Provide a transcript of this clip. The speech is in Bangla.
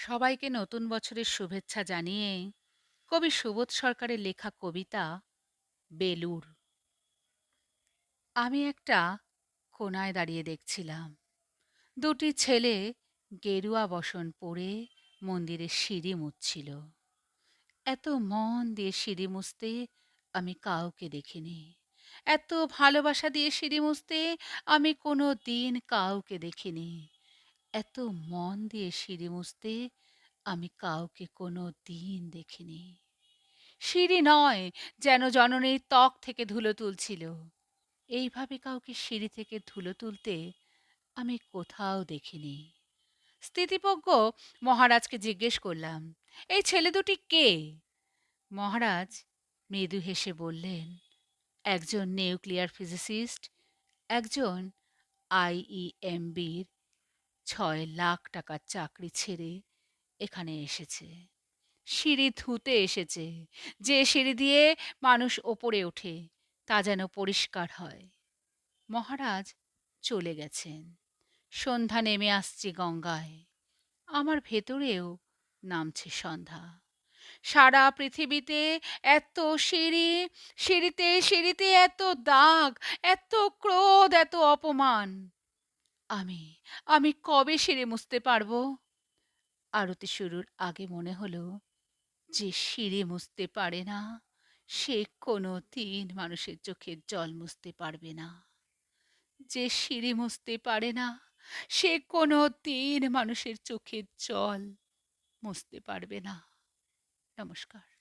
সবাইকে নতুন বছরের শুভেচ্ছা জানিয়ে কবি সুবোধ সরকারের লেখা কবিতা বেলুড়। আমি একটা কোণায় দাঁড়িয়ে দেখছিলাম দুটি ছেলে গেরুয়া বসন পরে মন্দিরের সিঁড়ি মুছছিল। এত মন দিয়ে সিঁড়ি মুছতে আমি কাউকে দেখিনি। এত ভালোবাসা দিয়ে সিঁড়ি মুছতে আমি কোনো দিন কাউকে দেখিনি। এত মন দিয়ে সিঁড়ি মুছতে আমি কাউকে কোনো দিন দেখিনি। সিঁড়ি নয়, যেন জননীর ত্বক থেকে ধুলো তুলছিল। এইভাবে কাউকে সিঁড়ি থেকে ধুলো তুলতে আমি কোথাও দেখিনি। স্থিতিপজ্ঞ মহারাজকে জিজ্ঞেস করলাম, এই ছেলে দুটি কে? মহারাজ মৃদু হেসে বললেন, একজন নিউক্লিয়ার ফিজিসিস্ট, একজন আইইএমবির ৬ লাখ টাকার চাকরি ছেড়ে এখানে এসেছে। সিঁড়ি ধুতে এসেছে। যে সিঁড়ি দিয়ে মানুষ ওপরে ওঠে তা যেন পরিষ্কার হয়। মহারাজ চলে গেছেন। সন্ধ্যা নেমে আসছে গঙ্গায়। আমার ভেতরেও নামছে সন্ধ্যা। সারা পৃথিবীতে এত সিঁড়ি, সিঁড়িতে সিঁড়িতে এত দাগ, এত ক্রোধ, এত অপমান। আমি আমি কবে সিঁড়ি মুছতে পারবো? আরতি শুরুর আগে মনে হলো, যে সিঁড়ি মুছতে পারে না সে কোনো দিন মানুষের চোখের জল মুছতে পারবে না। যে সিঁড়ি মুছতে পারে না সে কোনো দিন মানুষের চোখের জল মুছতে পারবে না। নমস্কার।